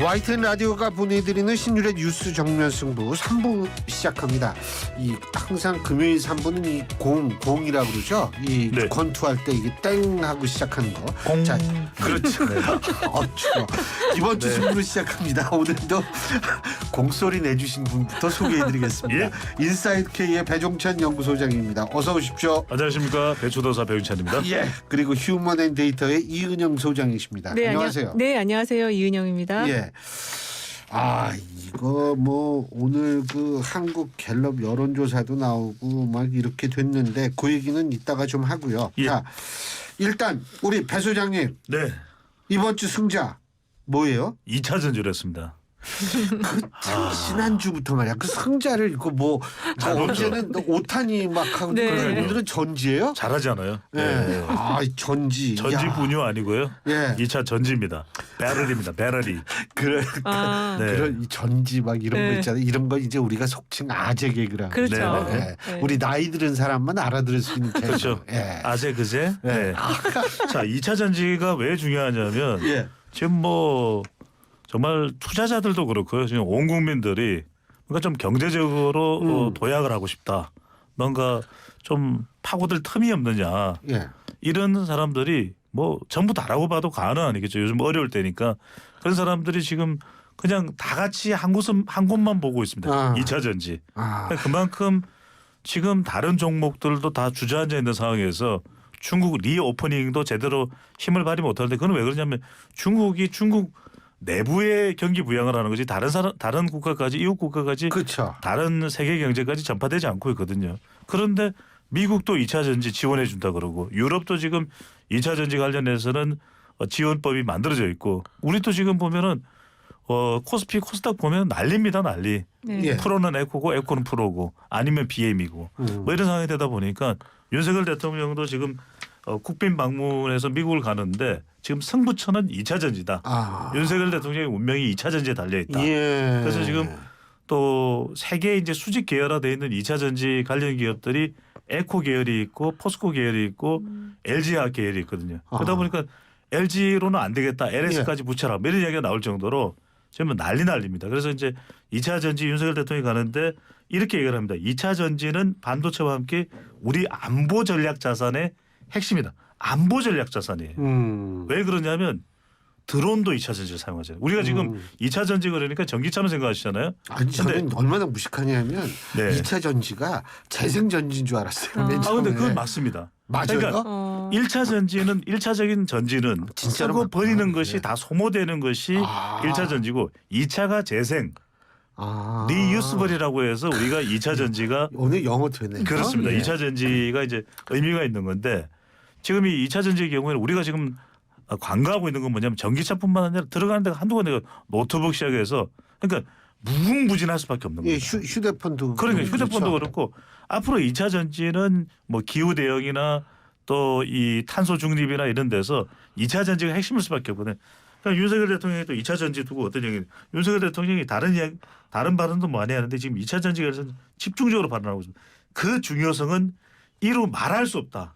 YTN 라디오가 보내드리는 신율의 뉴스 정면 승부 3부 시작합니다. 항상 금요일 3부는 이 공이라고 그러죠. 네. 권투할 때 이게 땡 하고 시작하는 거. 공. 자, 그렇죠. 네. 추워. 이번 주 승부로 시작합니다. 오늘도 공소리 내주신 분부터 소개해드리겠습니다. 예? 인사이드 K의 배종찬 연구소장입니다. 어서 오십시오. 안녕하십니까, 배추도사 배윤찬입니다. 예. 그리고 휴먼앤데이터의 이은영 소장이십니다. 네, 안녕하세요. 네, 안녕하세요. 이은영입니다. 예. 이거 뭐 오늘 그 한국 갤럽 여론조사도 나오고 막 이렇게 됐는데 그 얘기는 이따가 좀 하고요. 예. 자, 일단 우리 배 소장님 네, 이번 주 승자 뭐예요? 2차 전주였습니다. 지난주부터 말이야. 그 승자를 이거 뭐 언제는 오타니 막 하고 네. 그러는데 오늘은 전지예요? 잘하지 않아요? 네. 전지. 전지분유 아니고요. 예. 2차 전지입니다. 배럴입니다. 배럴이. 아, 네. 그런 이 전지 막 이런 거 네. 있잖아요. 이런 거 이제 우리가 속칭 아재 개그라고. 그렇죠. 네, 네. 네. 우리 나이 들은 사람만 알아들을 수 있는 개그. 그렇죠. 예. 아재 그제. 네. 자, 2차 전지가 왜 중요하냐면 예. 지금 뭐 정말 투자자들도 그렇고요. 지금 온 국민들이 뭔가 좀 경제적으로 도약을 하고 싶다. 뭔가 좀 파고들 틈이 없느냐. 예. 이런 사람들이 뭐 전부 다라고 봐도 과언은 아니겠죠. 요즘 어려울 때니까 그런 사람들이 지금 그냥 다 같이 한 곳만 보고 있습니다. 아. 2차 전지. 아. 그만큼 지금 다른 종목들도 다 주저앉아 있는 상황에서 중국 리오퍼닝도 제대로 힘을 발휘 못하는데 그건 왜 그러냐면 중국이 중국 내부의 경기 부양을 하는 거지 다른 국가까지 이웃 국가까지 그렇죠. 다른 세계 경제까지 전파되지 않고 있거든요. 그런데 미국도 2차 전지 지원해 준다 그러고 유럽도 지금 2차 전지 관련해서는 지원법이 만들어져 있고 우리도 지금 보면은 코스피 코스닥 보면 난리입니다. 난리. 네. 예. 프로는 에코고 에코는 프로고 아니면 BM이고 뭐 이런 상황이 되다 보니까 윤석열 대통령도 지금 국빈 방문해서 미국을 가는데 지금 승부처는 2차 전지다. 아. 윤석열 대통령의 운명이 2차 전지에 달려 있다. 예. 그래서 지금 또 세계 이제 수직 계열화되어 있는 2차 전지 관련 기업들이 에코 계열이 있고 포스코 계열이 있고 LG화 계열이 있거든요. 그러다 보니까 LG로는 안 되겠다. LS까지 붙여라. 이런 이야기가 나올 정도로 지금 난리입니다. 그래서 이제 2차 전지 윤석열 대통령이 가는데 이렇게 얘기를 합니다. 2차 전지는 반도체와 함께 우리 안보 전략 자산의 핵심이다. 안보 전략 자산이에요. 왜 그러냐면 드론도 2차 전지를 사용하잖아요. 우리가 지금 2차 전지 그러니까 전기차만 생각하시잖아요. 아니 저는 얼마나 무식하냐면 네. 2차 전지가 재생 전지인 줄 알았어요. 맨 근데 처음에. 그건 맞습니다. 맞아요? 그러니까 1차 전지는 1차적인 전지는 진짜로 쓰고 맞구나. 버리는 것이 네. 다 소모되는 것이 1차 전지고 2차가 재생 리유스벌이라고 해서 우리가 2차 전지가 오늘 영어 되네. 그렇습니다. 예. 2차 전지가 이제 의미가 있는 건데 지금 이 2차 전지의 경우에는 우리가 지금 관가하고 있는 건 뭐냐면 전기차뿐만 아니라 들어가는 데가 한두 군데가 노트북 시작해서 그러니까 무궁무진할 수밖에 없는 예, 거죠. 휴대폰도 그러니까 그렇죠. 휴대폰도 그렇고 앞으로 2차 전지는 뭐 기후 대응이나 또 이 탄소 중립이나 이런 데서 2차 전지가 핵심일 수밖에 없거든요. 그러니까 윤석열 대통령이 또 2차 전지 두고 어떤 얘기 윤석열 대통령이 다른 발언도 많이 하는데 지금 2차 전지에 대해서 집중적으로 발언하고 있습니다. 그 중요성은 이루 말할 수 없다.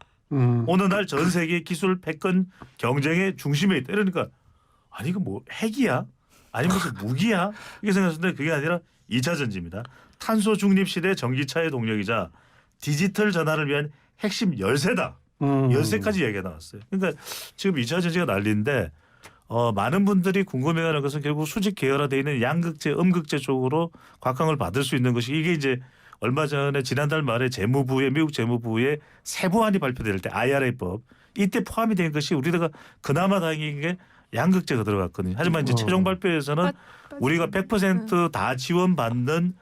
어느 날 전 세계 기술 패권 경쟁의 중심에 있다. 이러니까 아니 이거 뭐 핵이야? 아니 무슨 무기야? 이렇게 생각했는데 그게 아니라 2차 전지입니다. 탄소 중립 시대 전기차의 동력이자 디지털 전환을 위한 핵심 열쇠다. 열쇠까지 얘기가 나왔어요. 그러니까 지금 2차 전지가 난리인데 많은 분들이 궁금해하는 것은 결국 수직 계열화되어 있는 양극재, 음극재 쪽으로 곽광을 받을 수 있는 것이 이게 이제 얼마 전에 지난달 말에 미국 재무부의 세부안이 발표될 때 IRA법 이때 포함이 된 것이 우리가 그나마 다행인 게 양극재가 들어갔거든요. 하지만 이제 최종 발표에서는 우리가 100%다 지원받는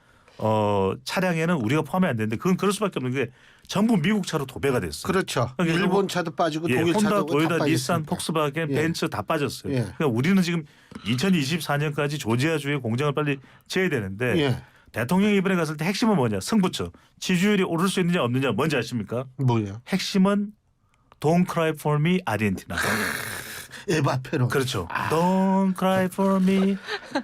차량에는 우리가 포함이 안 되는데 그건 그럴 수밖에 없는 게 전부 미국 차로 도배가 됐어요. 그렇죠. 그러니까 일본 차도 빠지고 독일 혼다, 차도 도요타, 다 닛산, 빠졌으니까. 폭스바겐, 예. 벤츠 다 빠졌어요. 예. 그러니까 우리는 지금 2024년까지 조지아주에 공장을 빨리 지어야 되는데 예. 대통령이 이번에 갔을 때 핵심은 뭐냐? 승부처. 지지율이 오를 수 있느냐 없느냐 뭔지 아십니까? 뭐예요? 핵심은 Don't cry for me, 아르헨티나. 에바페론. 그렇죠. Don't cry for me,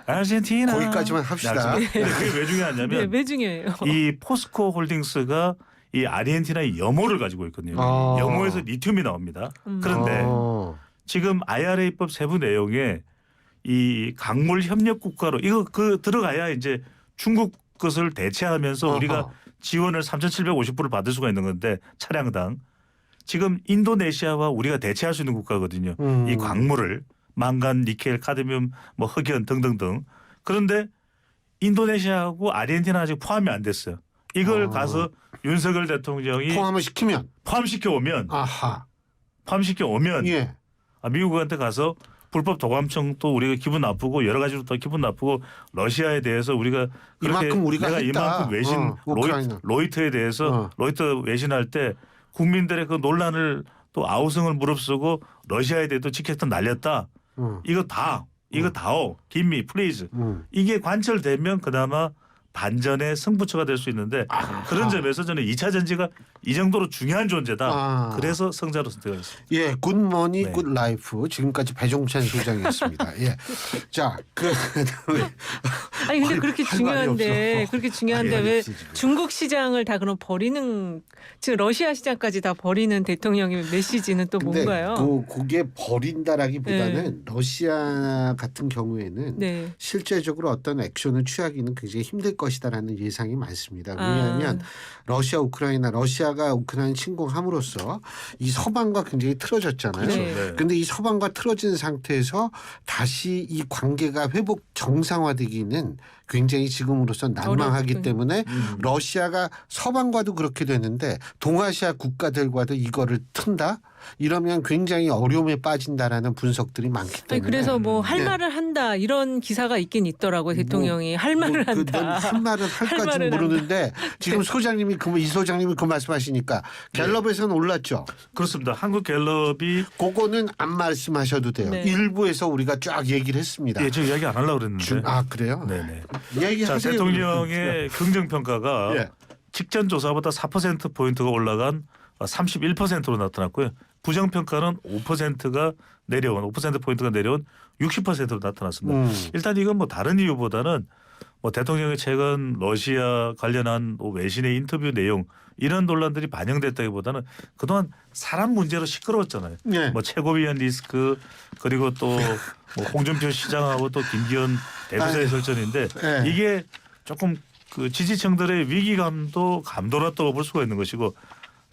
아르헨티나. 거기까지만 합시다. 근데 그게 왜 중요하냐면 네, 왜 중요해요? 이 포스코 홀딩스가 이 아르헨티나의 염호를 가지고 있거든요. 아. 염호에서 리튬이 나옵니다. 그런데 어. 지금 IRA법 세부 내용에 이 강물 협력 국가로 이거 들어가야 이제 중국 것을 대체하면서 어허. 우리가 지원을 3,750불을 받을 수가 있는 건데 차량당 지금 인도네시아와 우리가 대체할 수 있는 국가거든요. 이 광물을 망간, 니켈, 카드뮴, 뭐 흑연 등등등. 그런데 인도네시아하고 아르헨티나 아직 포함이 안 됐어요. 이걸 가서 윤석열 대통령이 포함을 시키면 포함시켜 오면 예. 미국한테 가서 불법 도감청 또 우리가 기분 나쁘고 여러 가지로 또 기분 나쁘고 러시아에 대해서 우리가 그렇게 이만큼 우리가 내가 했다. 이만큼 외신 우크라이나. 로이터에 대해서 로이터 외신할 때 국민들의 그 논란을 또 아우성을 무릅쓰고 러시아에 대해 또 직격탄 날렸다. 이거 다오 김미 플리즈 이게 관철되면 그나마 반전의 승부처가 될 수 있는데 그런 점에서 저는 2차 전지가 이 정도로 중요한 존재다. 그래서 성자로 선택했습니다. 예, 굿머니 네. 굿라이프 지금까지 배종찬 소장이었습니다. 예, 자 그다음에 아니 근데 그렇게 할 말이 중요한데 없어. 그렇게 중요한데 할 말이 왜 없어, 지금. 중국 시장을 다 그럼 버리는 지금 러시아 시장까지 다 버리는 대통령의 메시지는 또 근데 뭔가요? 그게 버린다라기보다는 러시아 같은 경우에는 네. 실제적으로 어떤 액션을 취하기는 굉장히 힘들 것이다라는 예상이 많습니다. 왜냐하면 러시아가 우크라이나 침공함으로써 이 서방과 굉장히 틀어졌잖아요. 네. 근데 이 서방과 틀어진 상태에서 다시 이 관계가 회복 정상화되기는 굉장히 지금으로서 난망하기 어렵군요. 때문에 러시아가 서방과도 그렇게 되는데 동아시아 국가들과도 이거를 튼다? 이러면 굉장히 어려움에 빠진다라는 분석들이 많기 아니, 때문에 그래서 뭐 할 네. 말을 한다 이런 기사가 있긴 있더라고요. 대통령이 할 말을 한다. 한 말은 할까지 말을 모르는데 지금 네. 소장님이 이 소장님이 그 말씀하시니까 갤럽에서는 올랐죠. 그렇습니다. 한국 갤럽이 그거는 안 말씀하셔도 돼요. 네. 일부에서 우리가 쫙 얘기를 했습니다. 저 이야기 안 하려고 그랬는데. 그래요? 네네. 얘기하세요. 자, 대통령의 긍정 평가가 예. 직전 조사보다 4% 포인트가 올라간 31%로 나타났고요. 부정 평가는 5%가 내려온 5% 포인트가 내려온 60%로 나타났습니다. 일단 이건 뭐 다른 이유보다는 뭐 대통령이 최근 러시아 관련한 뭐 외신의 인터뷰 내용 이런 논란들이 반영됐다기보다는 그동안 사람 문제로 시끄러웠잖아요. 예. 뭐 최고위원 리스크 그리고 또 뭐 홍준표 시장하고 또 김기현 대부사의 설전인데 예. 이게 조금 그 지지층들의 위기감도 감도났다고 볼 수가 있는 것이고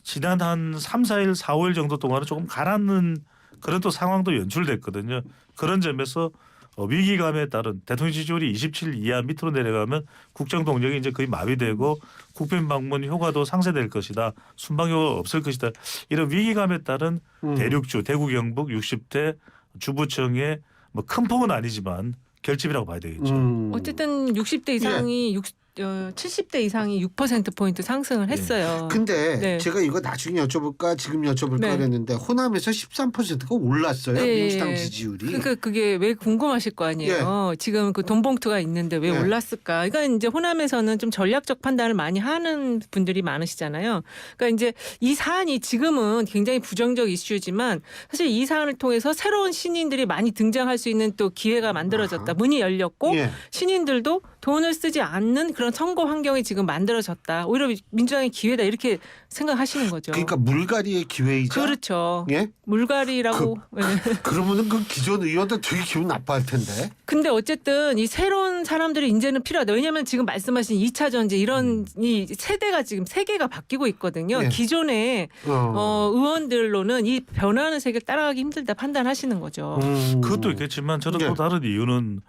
지난 한 3, 4일, 4, 5일 정도 동안은 조금 가라앉는 그런 또 상황도 연출됐거든요. 그런 점에서 위기감에 따른 대통령 지지율이 27 이하 밑으로 내려가면 국정 동력이 이제 거의 마비되고 국빈 방문 효과도 상쇄될 것이다. 순방 효과가 없을 것이다. 이런 위기감에 따른 대륙주, 대구 경북 60대 주부청의 뭐 큰 폭은 아니지만 결집이라고 봐야 되겠죠. 어쨌든 60대 이상이 70대 이상이 6%포인트 상승을 했어요. 근데 네. 제가 이거 나중에 여쭤볼까 지금 여쭤볼까 네. 그랬는데 호남에서 13%가 올랐어요. 네. 민주당 지지율이. 그러니까 그게 왜 궁금하실 거 아니에요. 지금 그 돈 봉투가 있는데 왜 예. 올랐을까? 그러니까 이제 호남에서는 좀 전략적 판단을 많이 하는 분들이 많으시잖아요. 그러니까 이제 이 사안이 지금은 굉장히 부정적 이슈지만 사실 이 사안을 통해서 새로운 신인들이 많이 등장할 수 있는 또 기회가 만들어졌다. 문이 열렸고 예. 신인들도 돈을 쓰지 않는 그런 선거 환경이 지금 만들어졌다. 오히려 민주당의 기회다 이렇게 생각하시는 거죠. 그러니까 물갈이의 기회이자. 그렇죠. 예? 물갈이라고. 예. 그러면은 그 기존 의원들 되게 기분 나빠할 텐데. 근데 어쨌든 이 새로운 사람들이 이제는 필요하다. 왜냐하면 지금 말씀하신 2차 전지 이런 이 세대가 지금 세계가 바뀌고 있거든요. 예. 기존의 의원들로는 이 변화하는 세계를 따라가기 힘들다 판단하시는 거죠. 그것도 있겠지만 저는 예. 또 다른 이유는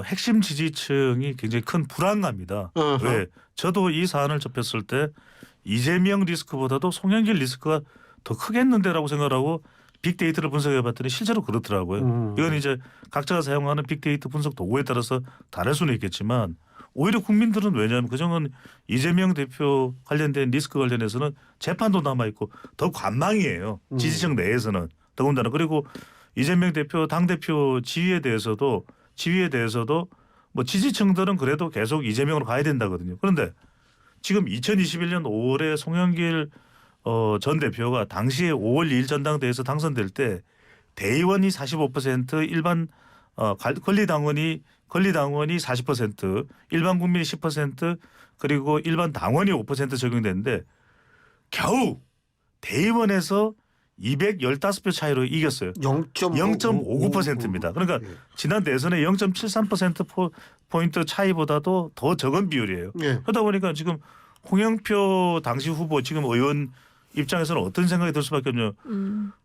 핵심 지지층이 굉장히 큰 불안감이다. 어허. 왜? 저도 이 사안을 접했을 때 이재명 리스크보다도 송영길 리스크가 더 크겠는데라고 생각하고 빅데이터를 분석해봤더니 실제로 그렇더라고요. 이건 이제 각자가 사용하는 빅데이터 분석 도구에 따라서 다를 수는 있겠지만 오히려 국민들은 왜냐하면 그정은 이재명 대표 관련된 리스크 관련해서는 재판도 남아있고 더 관망이에요. 지지층 내에서는. 더군다나 그리고 이재명 대표 당대표 지위에 대해서도 뭐 지지층들은 그래도 계속 이재명으로 가야 된다거든요. 그런데 지금 2021년 5월에 송영길 전 대표가 당시에 5월 2일 전당대회에서 당선될 때 대의원이 45% 일반 권리당원이 40% 일반 국민이 10% 그리고 일반 당원이 5% 적용되는데 겨우 대의원에서 215표 차이로 이겼어요. 0.59%입니다. 그러니까 예. 지난 대선의 0.73%포인트 차이보다도 더 적은 비율이에요. 예. 그러다 보니까 지금 홍영표 당시 후보 지금 의원 입장에서는 어떤 생각이 들 수밖에 없냐.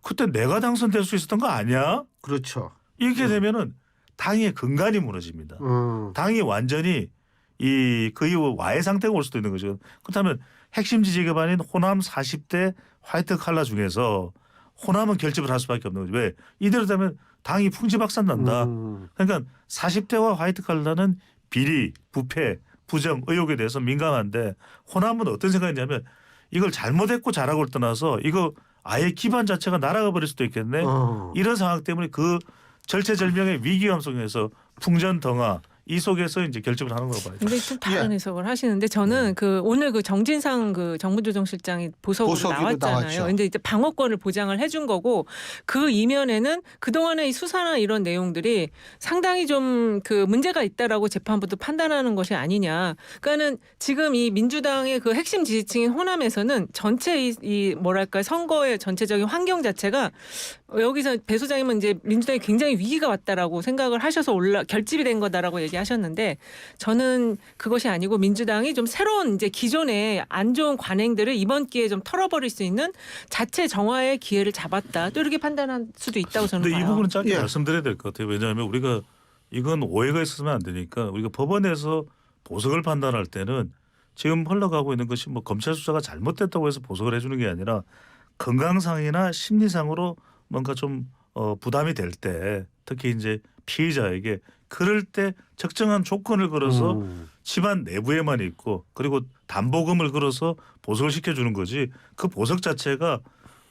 그때 내가 당선될 수 있었던 거 아니야? 그렇죠. 이렇게 되면은 당의 근간이 무너집니다. 당이 완전히 그 이후 와해 상태가 올 수도 있는 거죠. 그렇다면 핵심 지지 기반인 호남 40대 화이트 칼라 중에서 호남은 결집을 할 수밖에 없는 거죠. 왜? 이대로 되면 당이 풍지박산 난다. 그러니까 40대와 화이트 칼라는 비리, 부패, 부정, 의혹에 대해서 민감한데 호남은 어떤 생각이냐면 이걸 잘못했고 잘하고를 떠나서 이거 아예 기반 자체가 날아가 버릴 수도 있겠네. 이런 상황 때문에 그 절체절명의 위기감 속에서 풍전등화 이 속에서 이제 결집을 하는 거라고 봐요. 근데 좀 다른 해석을 하시는데 저는 오늘 정진상 정무조정실장이 보석으로 나왔잖아요. 나왔죠. 근데 이제 방어권을 보장을 해준 거고 그 이면에는 그동안의 이 수사나 이런 내용들이 상당히 좀 문제가 있다라고 재판부도 판단하는 것이 아니냐. 그러니까는 지금 이 민주당의 그 핵심 지지층인 호남에서는 전체 이 뭐랄까 선거의 전체적인 환경 자체가 여기서 배 소장님은 이제 민주당이 굉장히 위기가 왔다라고 생각을 하셔서 결집이 된 거다라고 얘기하셨는데 저는 그것이 아니고 민주당이 좀 새로운 이제 기존의 안 좋은 관행들을 이번 기회에 좀 털어버릴 수 있는 자체 정화의 기회를 잡았다. 또 이렇게 판단할 수도 있다고 저는 근데 봐요. 이 부분은 짧게 예. 말씀드려야 될 것 같아요. 왜냐하면 우리가 이건 오해가 있으면 안 되니까 우리가 법원에서 보석을 판단할 때는 지금 흘러가고 있는 것이 뭐 검찰 수사가 잘못됐다고 해서 보석을 해주는 게 아니라 건강상이나 심리상으로 뭔가 좀 부담이 될 때 특히 이제 피의자에게 그럴 때 적정한 조건을 걸어서 집안 내부에만 있고 그리고 담보금을 걸어서 보석을 시켜주는 거지 그 보석 자체가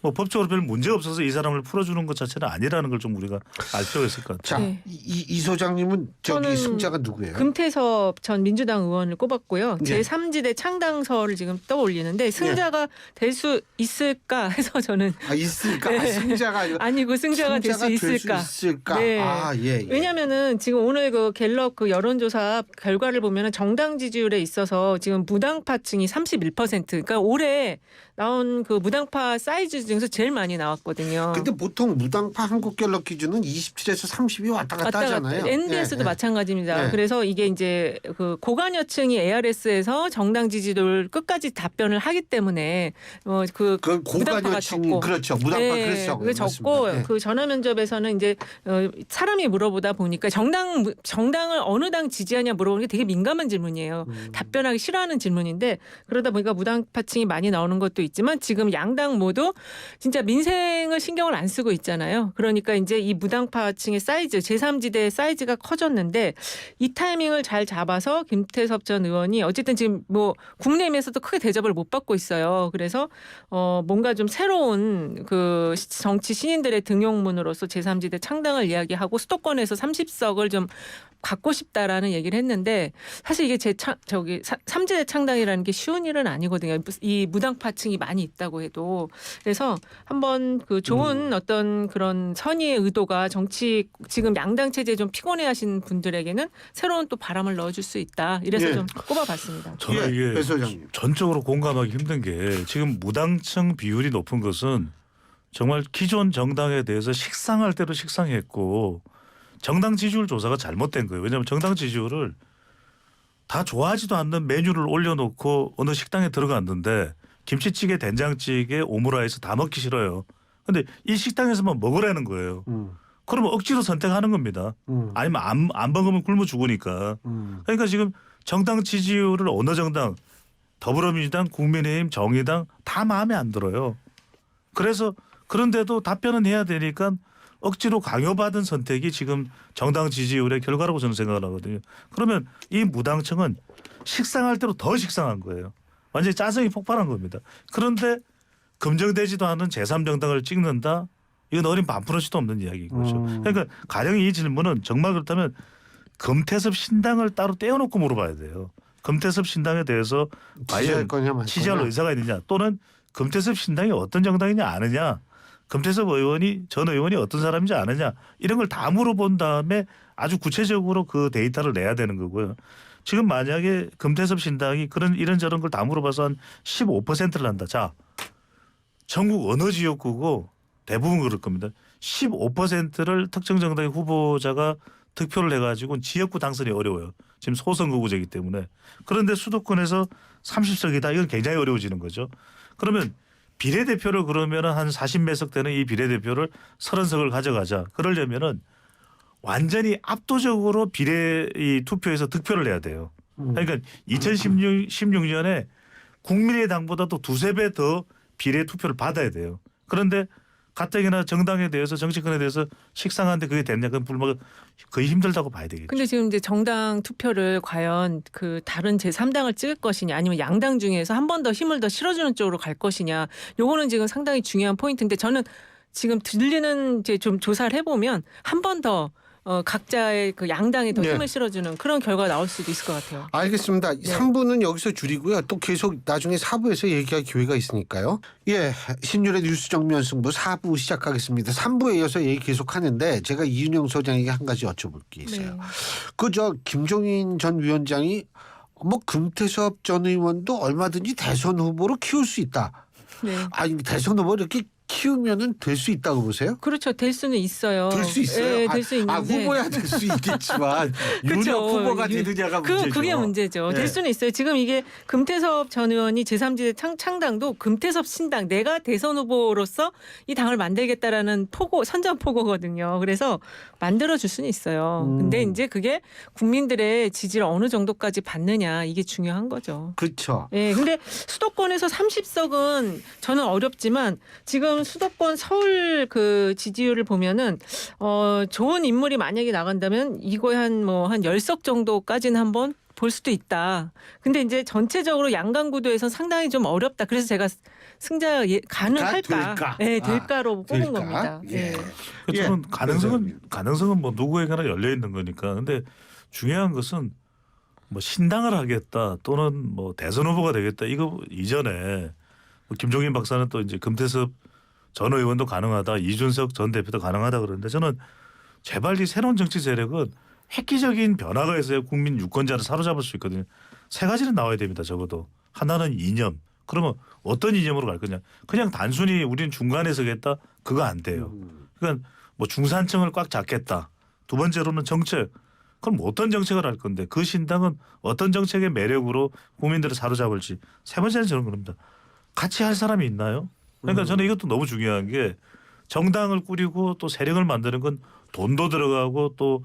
뭐 법적으로 별 문제 없어서 이 사람을 풀어주는 것 자체는 아니라는 걸 좀 우리가 알 필요가 있을 것 같아요. 자, 네. 이 소장님은 저는 승자가 누구예요? 금태섭 전 민주당 의원을 꼽았고요. 예. 제3지대 창당설을 지금 떠올리는데 승자가 될 수 있을까 해서 저는 있을까? 네. 승자가 아니고 승자가 될 수 있을까? 네. 예. 왜냐하면은 지금 오늘 갤럽 여론조사 결과를 보면은 정당 지지율에 있어서 지금 무당파층이 31%. 그러니까 올해 나온 무당파 사이즈 중에서 제일 많이 나왔거든요. 근데 보통 무당파 한국갤럽 기준은 27에서 30이 왔다 갔다 하잖아요. NDS도 예. 마찬가지입니다. 예. 그래서 이게 이제 고관여층이 ARS에서 정당 지지도를 끝까지 답변을 하기 때문에 그 무당파가 고관여층이 적고. 그렇죠. 무당파 그렇죠. 그게 적고 예. 전화 면접에서는 이제 사람이 물어보다 보니까 정당을 어느 당 지지하냐 물어보는 게 되게 민감한 질문이에요. 답변하기 싫어하는 질문인데 그러다 보니까 무당파층이 많이 나오는 것도 있지만 지금 양당 모두 진짜 민생을 신경을 안 쓰고 있잖아요. 그러니까 이제 이 무당파층의 사이즈 제3지대의 사이즈가 커졌는데 이 타이밍을 잘 잡아서 김태섭 전 의원이 어쨌든 지금 국내에서도 크게 대접을 못 받고 있어요. 그래서 뭔가 좀 새로운 정치 신인들의 등용문으로서 제3지대 창당을 이야기하고 수도권에서 30석을 좀 갖고 싶다라는 얘기를 했는데 사실 이게 3지대 창당이라는 게 쉬운 일은 아니거든요. 이 무당파층이 많이 있다고 해도. 그래서 한번 좋은 어떤 그런 선의의 의도가 지금 양당 체제에 좀 피곤해하신 분들에게는 새로운 또 바람을 넣어줄 수 있다. 이래서 예. 좀 꼽아봤습니다. 저는 이게 배 소장님. 전적으로 공감하기 힘든 게 지금 무당층 비율이 높은 것은 정말 기존 정당에 대해서 식상할 대로 식상했고 정당 지지율 조사가 잘못된 거예요. 왜냐하면 정당 지지율을 다 좋아하지도 않는 메뉴를 올려놓고 어느 식당에 들어갔는데 김치찌개, 된장찌개, 오므라이스 다 먹기 싫어요. 근데 이 식당에서만 먹으라는 거예요. 그러면 억지로 선택하는 겁니다. 아니면 안 먹으면 굶어 죽으니까. 그러니까 지금 정당 지지율을 어느 정당 더불어민주당, 국민의힘, 정의당 다 마음에 안 들어요. 그래서 그런데도 답변은 해야 되니까 억지로 강요받은 선택이 지금 정당 지지율의 결과라고 저는 생각을 하거든요. 그러면 이 무당층은 식상할 대로 더 식상한 거예요. 완전히 짜증이 폭발한 겁니다. 그런데 검증되지도 않은 제3정당을 찍는다? 이건 어린 반프로시도 없는 이야기인 거죠. 그러니까 가령 이 질문은 정말 그렇다면 금태섭 신당을 따로 떼어놓고 물어봐야 돼요. 금태섭 신당에 대해서 과연 지지할 의사가 있느냐 또는 금태섭 신당이 어떤 정당이냐 아느냐 금태섭 전 의원이 어떤 사람인지 아느냐 이런 걸 다 물어본 다음에 아주 구체적으로 그 데이터를 내야 되는 거고요. 지금 만약에 금태섭 신당이 이런저런 걸 다 물어봐서 한 15%를 한다. 자, 전국 어느 지역구고 대부분 그럴 겁니다. 15%를 특정 정당의 후보자가 득표를 해가지고 지역구 당선이 어려워요. 지금 소선거구제이기 때문에. 그런데 수도권에서 30석이다. 이건 굉장히 어려워지는 거죠. 그러면 비례대표를 그러면 한 40몇 석 되는 이 비례대표를 30석을 가져가자. 그러려면은 완전히 압도적으로 비례 이 투표에서 득표를 해야 돼요. 그러니까 2016년에 국민의당보다도 두세 배 더 비례 투표를 받아야 돼요. 그런데 가뜩이나 정당에 대해서 정치권에 대해서 식상한데 그게 됐냐? 그건 불만 거의 힘들다고 봐야 되겠죠. 근데 지금 이제 정당 투표를 과연 그 다른 제3당을 찍을 것이냐 아니면 양당 중에서 한 번 더 힘을 더 실어주는 쪽으로 갈 것이냐 요거는 지금 상당히 중요한 포인트인데 저는 지금 들리는 이제 좀 조사를 해보면 한 번 더 각자의 그 양당에 더 네. 힘을 실어주는 그런 결과가 나올 수도 있을 것 같아요. 알겠습니다. 3부는 여기서 줄이고요. 또 계속 나중에 4부에서 얘기할 기회가 있으니까요. 예, 신율의 뉴스 정면 승부 4부 시작하겠습니다. 3부에 이어서 얘기 계속하는데 제가 이윤영 소장에게 한 가지 여쭤볼 게 있어요. 네. 그저 김종인 전 위원장이 뭐 금태섭 전 의원도 얼마든지 대선 후보로 키울 수 있다. 네. 아니 대선 후보 이렇게 키우면은 될 수 있다고 보세요? 그렇죠. 될 수는 있어요. 될 수 있어요. 네, 될 수 있는데. 후보야 될 수 있겠지만 그쵸. 윤핵 후보가 되느냐가 문제죠. 그게 문제죠. 네. 될 수는 있어요. 지금 이게 금태섭 전 의원이 제3지대 창당도 금태섭 신당 내가 대선 후보로서 이 당을 만들겠다라는 선전포고거든요. 그래서 만들어줄 수는 있어요. 근데 이제 그게 국민들의 지지를 어느 정도까지 받느냐 이게 중요한 거죠. 그렇죠. 예, 근데 수도권에서 30석은 저는 어렵지만 지금 수도권 서울 그 지지율을 보면은 좋은 인물이 만약에 나간다면 이거에 한 10석 정도까지는 한번 볼 수도 있다. 근데 이제 전체적으로 양강 구도에서 상당히 좀 어렵다. 그래서 제가 승자 가능할까? 될까? 네, 될까로 뽑은 될까? 겁니다. 예. 예. 저는 예. 가능성은 뭐 누구에게나 열려 있는 거니까. 근데 중요한 것은 뭐 신당을 하겠다 또는 뭐 대선 후보가 되겠다 이거 이전에 김종인 박사는 또 이제 금태섭 전 의원도 가능하다, 이준석 전 대표도 가능하다 그러는데 저는 제발 이 새로운 정치 세력은 획기적인 변화가 있어야 국민 유권자를 사로잡을 수 있거든요. 세 가지는 나와야 됩니다. 적어도 하나는 이념. 그러면 어떤 이념으로 갈 거냐? 그냥 단순히 우리는 중간에 서겠다 그거 안 돼요. 그러니까 뭐 중산층을 꽉 잡겠다. 두 번째로는 정책. 그럼 어떤 정책을 할 건데 그 신당은 어떤 정책의 매력으로 국민들을 사로잡을지. 세 번째는 저는 그럽니다. 같이 할 사람이 있나요? 그러니까 저는 이것도 너무 중요한 게 정당을 꾸리고 또 세력을 만드는 건 돈도 들어가고 또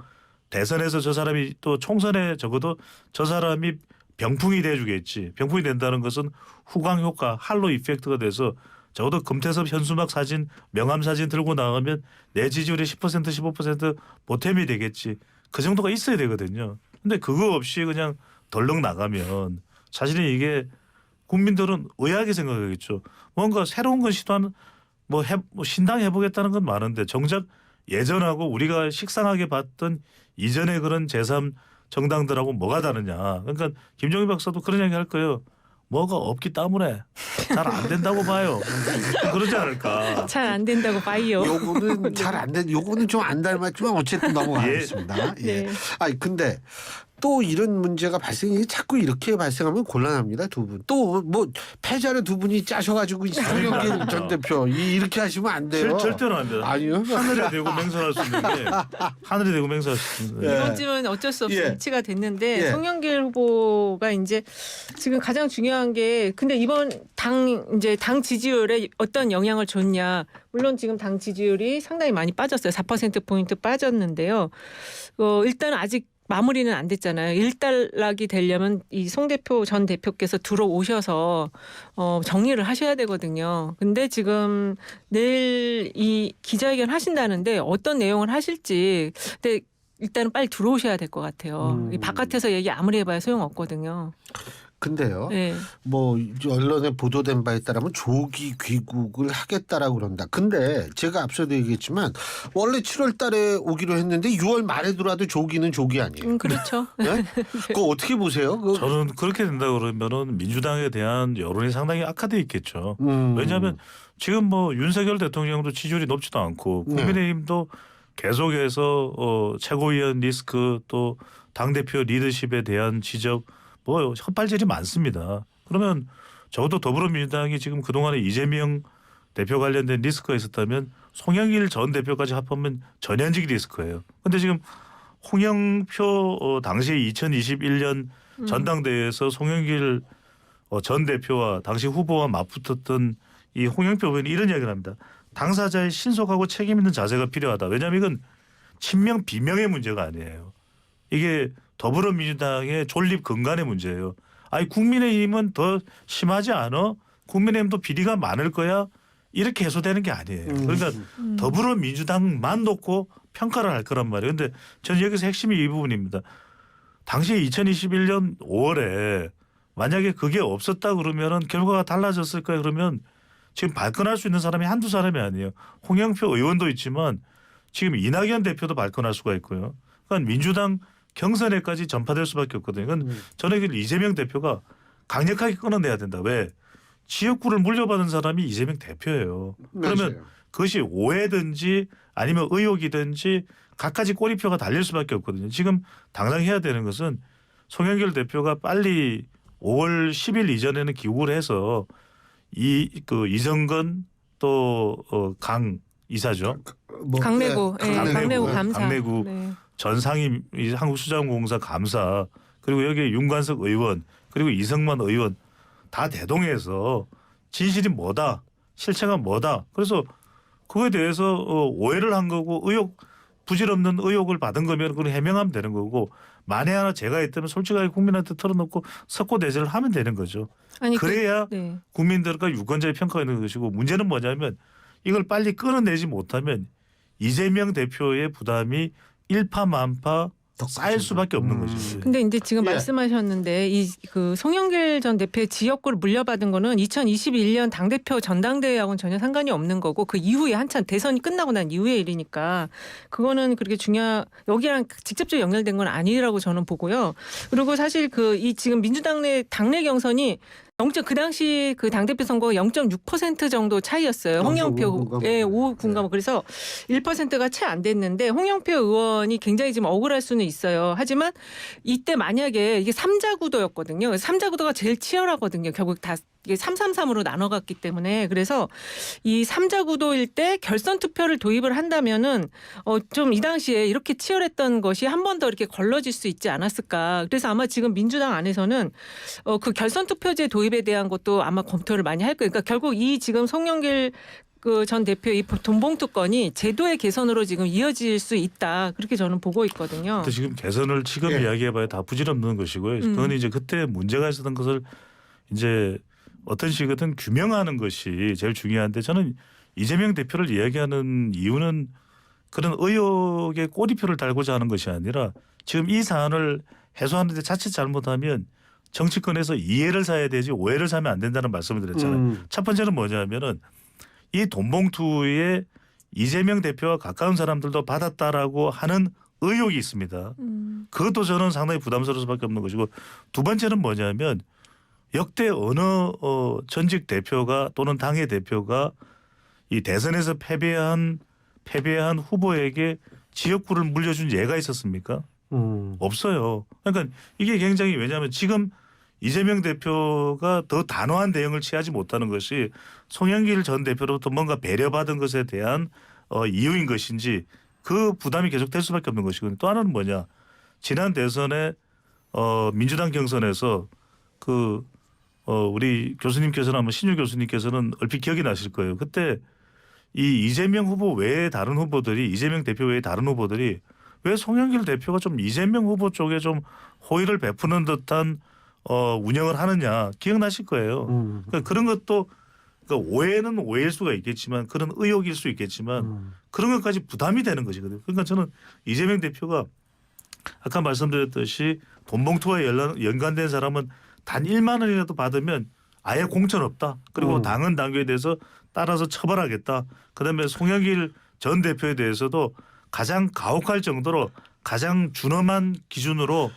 대선에서 저 사람이 또 총선에 적어도 저 사람이 병풍이 돼주겠지. 병풍이 된다는 것은 후광 효과, 할로 이펙트가 돼서 적어도 금태섭 현수막 사진, 명함 사진 들고 나가면 내 지지율의 10% 15% 보탬이 되겠지. 그 정도가 있어야 되거든요. 근데 그거 없이 그냥 덜렁 나가면 사실은 이게 국민들은 의아하게 생각하겠죠. 뭔가 새로운 걸 시도하는 뭐 신당 해보겠다는 건 많은데 정작 예전하고 우리가 식상하게 봤던 이전의 그런 제3 정당들하고 뭐가 다르냐. 그러니까 김종인 박사도 그런 얘기 할 거예요. 뭐가 없기 때문에 잘 안 된다고 봐요. 그러지 않을까. 잘 안 된다고 봐요. 요거는 잘 안 된. 요거는 좀 안 닮았지만 어쨌든 넘어가겠습니다. 예. 네. 아니 근데 또 이런 문제가 발생이 자꾸 이렇게 발생하면 곤란합니다. 두 분. 또 뭐 패자를 두 분이 짜셔가지고 송영길 전 대표 이렇게 하시면 안 돼요. 절대로 안 돼요. 아니요. 하늘에 대고 맹설할 수 있는 게 하늘에 대고 맹설할 수 있는 게. 예. 이번쯤은 어쩔 수 없이 예. 일치가 됐는데 예. 송영길 후보가 이제 지금 가장 중요한 게 근데 이번 당 지지율에 어떤 영향을 줬냐. 물론 지금 당 지지율이 상당히 많이 빠졌어요. 4%포인트 빠졌는데요. 일단 아직 마무리는 안 됐잖아요. 일단락이 되려면 이 송 대표 전 대표께서 들어오셔서 정리를 하셔야 되거든요. 근데 지금 내일 이 기자회견 하신다는데 어떤 내용을 하실지 근데 일단은 빨리 들어오셔야 될 것 같아요. 이 바깥에서 얘기 아무리 해봐야 소용없거든요. 근데요. 네. 뭐 언론에 보도된 바에 따르면 조기 귀국을 하겠다라고 그런다. 근데 제가 앞서도 얘기했지만 원래 7월 달에 오기로 했는데 6월 말에 들어와도 조기는 조기 아니에요. 그렇죠. 네? 그거 어떻게 보세요? 저는 그렇게 된다 그러면은 민주당에 대한 여론이 상당히 악화돼 있겠죠. 왜냐하면 지금 뭐 윤석열 대통령도 지지율이 높지도 않고 국민의힘도 계속해서 최고위원 리스크 또 당대표 리더십에 대한 지적 뭐 헛발질이 많습니다. 그러면 적어도 더불어민주당이 지금 그동안에 이재명 대표 관련된 리스크가 있었다면 송영길 전 대표까지 합하면 전현직 리스크예요. 그런데 지금 홍영표 당시 2021년 전당대회에서 송영길 전 대표와 당시 후보와 맞붙었던 이 홍영표 의원이 이런 이야기를 합니다. 당사자의 신속하고 책임 있는 자세가 필요하다. 왜냐하면 이건 친명 비명의 문제가 아니에요. 이게 더불어민주당의 존립 근간의 문제예요. 아니 국민의힘은 더 심하지 않아? 국민의힘도 비리가 많을 거야? 이렇게 해소되는 게 아니에요. 그러니까 더불어민주당만 놓고 평가를 할 거란 말이에요. 그런데 저는 여기서 핵심이 이 부분입니다. 당시 2021년 5월에 만약에 그게 없었다 그러면은 결과가 달라졌을까요? 그러면 지금 발끈할 수 있는 사람이 한두 사람이 아니에요. 홍영표 의원도 있지만 지금 이낙연 대표도 발끈할 수가 있고요. 그러니까 민주당 경선에까지 전파될 수밖에 없거든요. 그건 저는 이재명 대표가 강력하게 끊어내야 된다. 왜? 지역구를 물려받은 사람이 이재명 대표예요. 그러면 맞아요. 그것이 오해든지 아니면 의혹이든지 갖가지 꼬리표가 달릴 수밖에 없거든요. 지금 당장 해야 되는 것은 송영길 대표가 빨리 5월 10일 이전에는 귀국을 해서 이정건 또 강 이사죠. 뭐, 강내구, 네, 강내구 감사. 강내구 네. 전 상임 한국수자원공사 감사 그리고 여기에 윤관석 의원 그리고 이성만 의원 다 대동해서 진실이 뭐다 실체가 뭐다 그래서 그거에 대해서 오해를 한 거고 부질없는 의혹을 받은 거면 그걸 해명하면 되는 거고 만에 하나 제가 있다면 솔직하게 국민한테 털어놓고 석고대죄를 하면 되는 거죠. 아니, 그래야 네. 국민들과 유권자의 평가가 있는 것이고 문제는 뭐냐면 이걸 빨리 끊어내지 못하면 이재명 대표의 부담이 일파만파 쌓일 수밖에 없는 것이죠. 근데 이제 지금 예. 말씀하셨는데 그 송영길 전 대표의 지역구를 물려받은 거는 2021년 당대표 전당대회하고는 전혀 상관이 없는 거고 그 이후에 한참 대선이 끝나고 난 이후의 일이니까 그거는 그렇게 여기랑 직접적으로 연결된 건 아니라고 저는 보고요. 그리고 사실 지금 민주당 내 당내 경선이 그 당시 그 당대표 선거가 0.6% 정도 차이였어요. 홍영표 예, 5군가 그래서 1%가 채 안 됐는데 홍영표 의원이 굉장히 지금 억울할 수는 있어요. 하지만 이때 만약에 이게 3자 구도였거든요. 3자 구도가 제일 치열하거든요. 결국 다 이게 333으로 나눠갔기 때문에 그래서 이 3자 구도일 때 결선 투표를 도입을 한다면은 좀 이 당시에 이렇게 치열했던 것이 한 번 더 이렇게 걸러질 수 있지 않았을까. 그래서 아마 지금 민주당 안에서는 그 결선 투표제 도입에 대한 것도 아마 검토를 많이 할 거예요. 그러니까 결국 이 지금 송영길 그 전 대표의 이 돈봉투 건이 제도의 개선으로 지금 이어질 수 있다. 그렇게 저는 보고 있거든요. 근데 지금 개선을 지금 예. 이야기해봐야 다 부질없는 것이고요. 그건 이제 그때 문제가 있었던 것을 이제 어떤 식이든 규명하는 것이 제일 중요한데 저는 이재명 대표를 이야기하는 이유는 그런 의혹의 꼬리표를 달고자 하는 것이 아니라 지금 이 사안을 해소하는데 자칫 잘못하면 정치권에서 이해를 사야 되지 오해를 사면 안 된다는 말씀을 드렸잖아요. 첫 번째는 뭐냐면은 이 돈봉투에 이재명 대표와 가까운 사람들도 받았다라고 하는 의혹이 있습니다. 그것도 저는 상당히 부담스러울 수밖에 없는 것이고 두 번째는 뭐냐면 역대 어느 전직 대표가 또는 당의 대표가 이 대선에서 패배한 후보에게 지역구를 물려준 예가 있었습니까? 없어요. 그러니까 이게 굉장히 왜냐하면 지금 이재명 대표가 더 단호한 대응을 취하지 못하는 것이 송영길 전 대표로부터 뭔가 배려받은 것에 대한 이유인 것인지 그 부담이 계속될 수밖에 없는 것이거든요. 또 하나는 뭐냐. 지난 대선에 민주당 경선에서 우리 교수님께서는 아마 신유 교수님께서는 얼핏 기억이 나실 거예요. 그때 이 이재명 후보 외에 다른 후보들이 이재명 대표 외에 다른 후보들이 왜 송영길 대표가 좀 이재명 후보 쪽에 좀 호의를 베푸는 듯한 운영을 하느냐 기억나실 거예요. 그러니까 그런 것도 그러니까 오해는 오해일 수가 있겠지만 그런 의혹일 수 있겠지만 그런 것까지 부담이 되는 것이거든요. 그러니까 저는 이재명 대표가 아까 말씀드렸듯이 돈봉투와 연관된 사람은 단 1만 원이라도 받으면 아예 공천 없다. 그리고 당은 당규에 대해서 따라서 처벌하겠다. 그다음에 송영길 전 대표에 대해서도 가장 가혹할 정도로 가장 준엄한 기준으로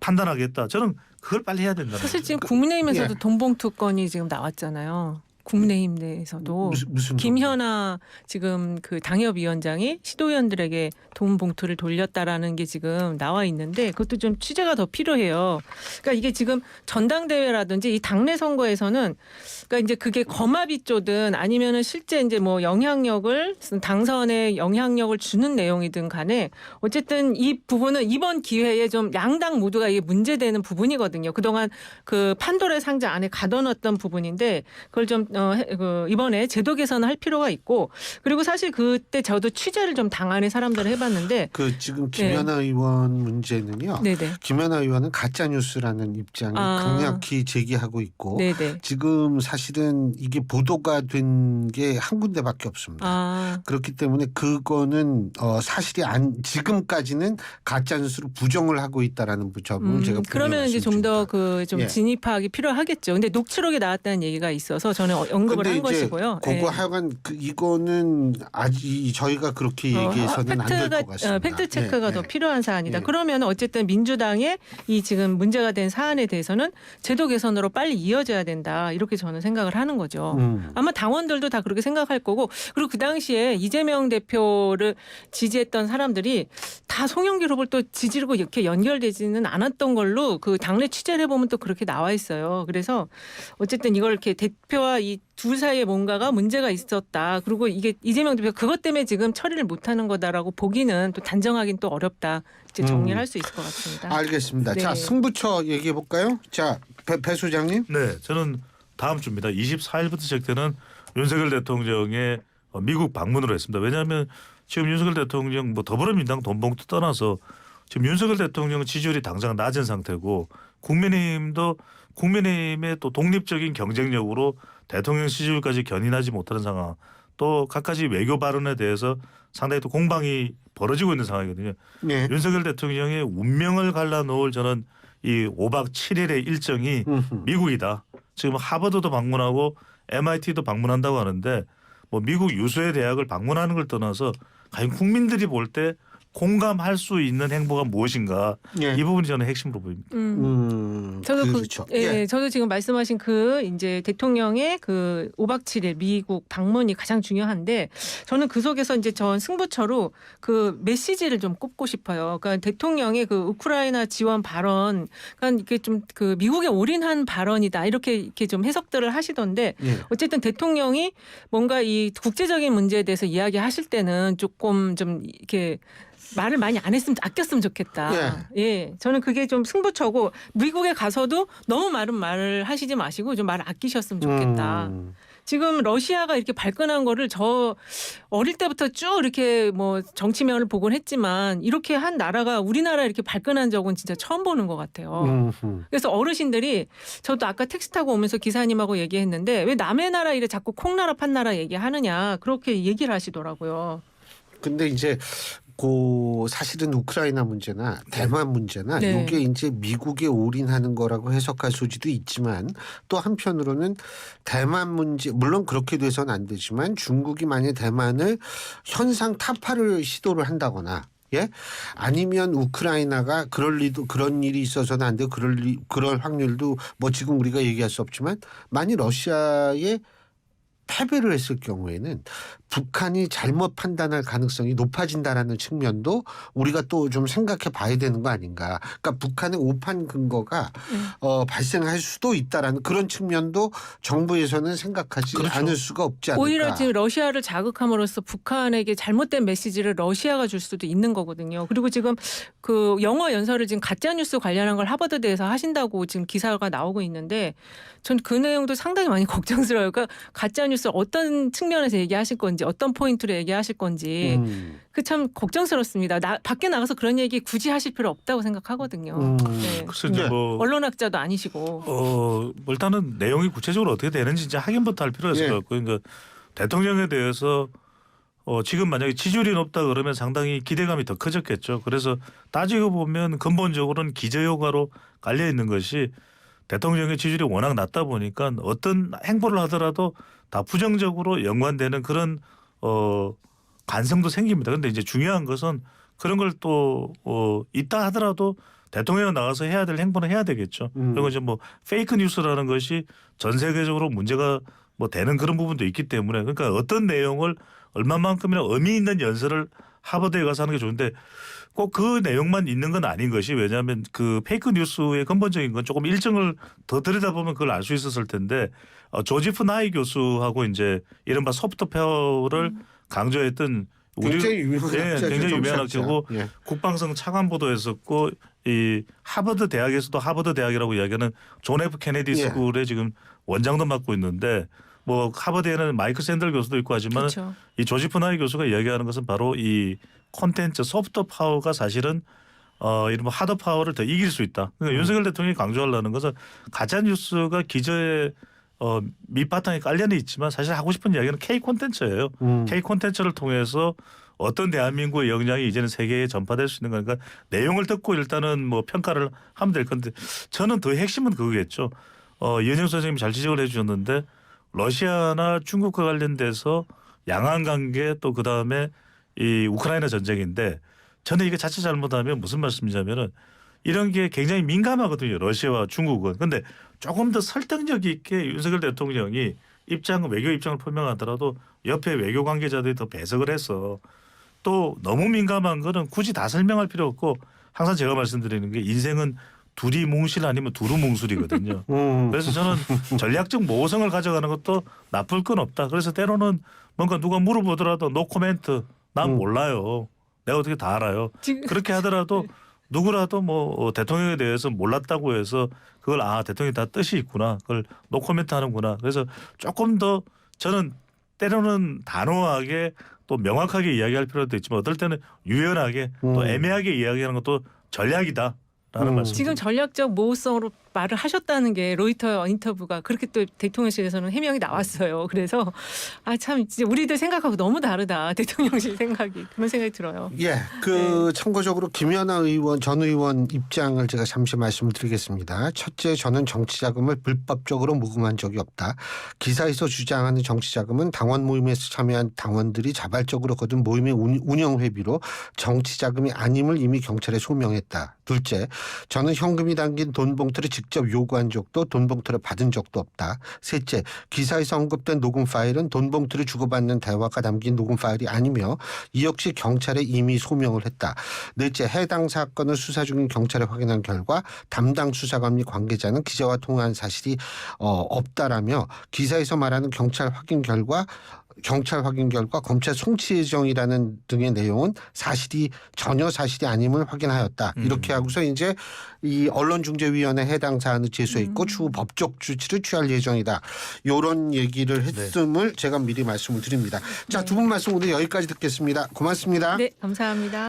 판단하겠다. 저는 그걸 빨리 해야 된다. 사실 지금 국민의힘에서도 돈봉투 건이 지금 나왔잖아요. 국민의힘 내에서도 무슨 김현아 지금 그 당협위원장이 시도위원들에게 돈 봉투를 돌렸다라는 게 지금 나와 있는데 그것도 좀 취재가 더 필요해요. 그러니까 이게 지금 전당대회라든지 이 당내 선거에서는 그러니까 이제 그게 거마비 쪼든 아니면은 실제 이제 뭐 영향력을 당선에 영향력을 주는 내용이든 간에 어쨌든 이 부분은 이번 기회에 좀 양당 모두가 이게 문제되는 부분이거든요. 그동안 그 판도라의 상자 안에 가둬놨던 부분인데 그걸 좀 이번에 제도 개선할 필요가 있고 그리고 사실 그때 저도 취재를 좀 당 안의 사람들을 해봤는데 그 지금 김연아 의원 문제는요. 네네. 김연아 의원은 가짜 뉴스라는 입장을 강력히 제기하고 있고 네네. 지금 사실은 이게 보도가 된 게 한 군데밖에 없습니다. 그렇기 때문에 그거는 사실이 지금까지는 가짜 뉴스로 부정을 하고 있다라는 점을 제가 그러면 이제 좀 더 그 좀 예. 진입하기 필요하겠죠. 근데 녹취록에 나왔다는 얘기가 있어서 저는 언급을 한 것이고요. 그거 예. 하여간 이거는 아직 저희가 그렇게 얘기해서는 안 될 것 같습니다. 팩트 체크가 예, 더 예. 필요한 사안이다. 예. 그러면 어쨌든 민주당의 이 지금 문제가 된 사안에 대해서는 제도 개선으로 빨리 이어져야 된다. 이렇게 저는 생각을 하는 거죠. 아마 당원들도 다 그렇게 생각할 거고 그리고 그 당시에 이재명 대표를 지지했던 사람들이 다 송영길 후보를 또 지지르고 이렇게 연결되지는 않았던 걸로 그 당내 취재를 해보면 또 그렇게 나와 있어요. 그래서 어쨌든 이걸 이렇게 대표와 이 둘 사이에 뭔가가 문제가 있었다. 그리고 이게 이재명 대표가 그것 때문에 지금 처리를 못하는 거다라고 보기는 또 단정하기는 또 어렵다. 이제 정리를 할 수 있을 것 같습니다. 알겠습니다. 네. 자 승부처 얘기해 볼까요? 자 배 소장님. 네, 저는 다음 주입니다. 24일부터 시작되는 윤석열 대통령의 미국 방문으로 했습니다. 왜냐하면 지금 윤석열 대통령 뭐 더불어민주당 돈봉투 떠나서 지금 윤석열 대통령 지지율이 당장 낮은 상태고 국민의힘도 국민의힘의 또 독립적인 경쟁력으로 대통령 지지율까지 견인하지 못하는 상황 또 갖가지 외교 발언에 대해서 상당히 또 공방이 벌어지고 있는 상황이거든요. 네. 윤석열 대통령의 운명을 갈라놓을 저는 이 5박 7일의 일정이 미국이다. 지금 하버드도 방문하고 MIT도 방문한다고 하는데 뭐 미국 유수의 대학을 방문하는 걸 떠나서 과연 국민들이 볼 때 공감할 수 있는 행보가 무엇인가 예. 이 부분이 저는 핵심으로 보입니다. 저도 그렇죠. 예, 저도 지금 말씀하신 그 이제 대통령의 그 5박 7일 미국 방문이 가장 중요한데 저는 그 속에서 이제 전 승부처로 그 메시지를 좀 꼽고 싶어요. 그러니까 대통령의 그 우크라이나 지원 발언, 그러니까 이게 좀 그 미국에 올인한 발언이다 이렇게 좀 해석들을 하시던데 예. 어쨌든 대통령이 뭔가 이 국제적인 문제에 대해서 이야기하실 때는 조금 좀 이렇게 말을 많이 안 했으면 아꼈으면 좋겠다. 예, 저는 그게 좀 승부처고 미국에 가서도 너무 많은 말을 하시지 마시고 좀 말을 아끼셨으면 좋겠다. 지금 러시아가 이렇게 발끈한 거를 저 어릴 때부터 쭉 이렇게 뭐 정치면을 보곤 했지만 이렇게 한 나라가 우리나라 이렇게 발끈한 적은 진짜 처음 보는 것 같아요. 그래서 어르신들이 저도 아까 택시 타고 오면서 기사님하고 얘기했는데 왜 남의 나라 일에 자꾸 콩나라 판나라 얘기하느냐 그렇게 얘기를 하시더라고요. 근데 이제 그 사실은 우크라이나 문제나 대만 문제나 네. 이게 이제 미국에 올인하는 거라고 해석할 소지도 있지만 또 한편으로는 대만 문제 물론 그렇게 돼서는 안 되지만 중국이 만약 대만을 현상 타파를 시도를 한다거나 예 아니면 우크라이나가 그런 일이 있어서는 안 되고 그럴 확률도 뭐 지금 우리가 얘기할 수 없지만 만일 러시아의 패배를 했을 경우에는 북한이 잘못 판단할 가능성이 높아진다라는 측면도 우리가 또 좀 생각해 봐야 되는 거 아닌가. 그러니까 북한의 오판 근거가 발생할 수도 있다라는 그런 측면도 정부에서는 생각하지 그렇죠. 않을 수가 없지 않을까. 오히려 지금 러시아를 자극함으로써 북한에게 잘못된 메시지를 러시아가 줄 수도 있는 거거든요. 그리고 지금 그 영어 연설을 지금 가짜뉴스 관련한 걸 하버드대에서 하신다고 지금 기사가 나오고 있는데 전 그 내용도 상당히 많이 걱정스러워요. 그러니까 가짜뉴스 어떤 측면에서 얘기하실 건지 어떤 포인트로 얘기하실 건지 그 참 걱정스럽습니다. 밖에 나가서 그런 얘기 굳이 하실 필요 없다고 생각하거든요. 네. 글쎄 이제 네. 뭐 언론학자도 아니시고. 뭐 일단은 내용이 구체적으로 어떻게 되는지 이제 확인부터 할 필요가 있을 예. 것 같고 그러니까 대통령에 대해서 지금 만약에 지지율이 높다 그러면 상당히 기대감이 더 커졌겠죠. 그래서 따지고 보면 근본적으로는 기저효과로 깔려 있는 것이 대통령의 지지율이 워낙 낮다 보니까 어떤 행보를 하더라도 다 부정적으로 연관되는 그런 관성도 생깁니다. 그런데 이제 중요한 것은 그런 걸 또 있다 하더라도 대통령 나가서 해야 될 행보는 해야 되겠죠. 그리고 이제 뭐 페이크 뉴스라는 것이 전 세계적으로 문제가 뭐 되는 그런 부분도 있기 때문에 그러니까 어떤 내용을 얼마만큼이나 의미 있는 연설을 하버드에 가서 하는 게 좋은데 꼭 그 내용만 있는 건 아닌 것이 왜냐하면 그 페이크 뉴스의 근본적인 건 조금 일정을 더 들여다보면 그걸 알 수 있었을 텐데 조지프 나이 교수하고 이제 이른바 소프트 파워를 강조했던 굉장히 유명한 학자죠, 굉장히 유명한 정치학자. 학자고 예. 국방성 차관 보도했었고 이 하버드 대학에서도 하버드 대학이라고 이야기하는 존 F 케네디 예. 스쿨의 지금 원장도 맡고 있는데 뭐 하버드에는 마이클 샌들 교수도 있고 하지만 그렇죠. 이 조지프 나이 교수가 이야기하는 것은 바로 이 콘텐츠 소프트 파워가 사실은 이른바 하드 파워를 더 이길 수 있다. 그러니까 윤석열 대통령이 강조하려는 것은 가짜 뉴스가 기저에 밑바탕에 깔려는 있지만 사실 하고 싶은 이야기는 K 콘텐츠예요. K 콘텐츠를 통해서 어떤 대한민국의 역량이 이제는 세계에 전파될 수 있는 거니까 내용을 듣고 일단은 뭐 평가를 하면 될 건데 저는 더 핵심은 그거겠죠. 이은영 선생님이 잘 지적을 해주셨는데 러시아나 중국과 관련돼서 양안 관계 또 그다음에 이 우크라이나 전쟁인데 저는 이게 자칫 잘못하면 무슨 말씀이냐면은 이런 게 굉장히 민감하거든요. 러시아와 중국은. 근데 조금 더 설득력 있게 윤석열 대통령이 외교 입장을 표명하더라도 옆에 외교 관계자들이 더 배석을 해서 또 너무 민감한 거는 굳이 다 설명할 필요 없고 항상 제가 말씀드리는 게 인생은 둘이 뭉실 아니면 두루뭉술이거든요. 그래서 저는 전략적 모성을 가져가는 것도 나쁠 건 없다. 그래서 때로는 뭔가 누가 물어보더라도 노 코멘트 난 몰라요. 내가 어떻게 다 알아요. 그렇게 하더라도 누구라도 뭐 대통령에 대해서 몰랐다고 해서 그걸 대통령이 다 뜻이 있구나. 그걸 노 코멘트 하는구나. 그래서 조금 더 저는 때로는 단호하게 또 명확하게 이야기할 필요도 있지만 어떨 때는 유연하게 또 애매하게 이야기하는 것도 전략이다. 라는 말씀. 지금 전략적 모호성으로 말을 하셨다는 게 로이터 인터뷰가 그렇게 또 대통령실에서는 해명이 나왔어요. 그래서 참 진짜 우리들 생각하고 너무 다르다. 대통령실 생각이 그런 생각이 들어요. 예, 참고적으로 김연아 전 의원 입장을 제가 잠시 말씀을 드리겠습니다. 첫째, 저는 정치자금을 불법적으로 모금한 적이 없다. 기사에서 주장하는 정치자금은 당원 모임에서 참여한 당원들이 자발적으로 거둔 모임의 운영회비로 정치자금이 아님을 이미 경찰에 소명했다. 둘째, 저는 현금이 담긴 돈봉투를 직접 요구한 적도 돈봉투를 받은 적도 없다. 셋째, 기사에서 언급된 녹음 파일은 돈봉투를 주고받는 대화가 담긴 녹음 파일이 아니며 이 역시 경찰에 이미 소명을 했다. 넷째, 해당 사건을 수사 중인 경찰에 확인한 결과 담당 수사관 및 관계자는 기자와 통화한 사실이 없다라며 기사에서 말하는 경찰 확인 결과 검찰 송치 예정이라는 등의 내용은 전혀 사실이 아님을 확인하였다. 이렇게 하고서 이제 이 언론중재위원회 해당 사안을 제소했고 추후 법적 조치를 취할 예정이다. 이런 얘기를 했음을 제가 미리 말씀을 드립니다. 자, 두 분 말씀 오늘 여기까지 듣겠습니다. 고맙습니다. 네, 감사합니다.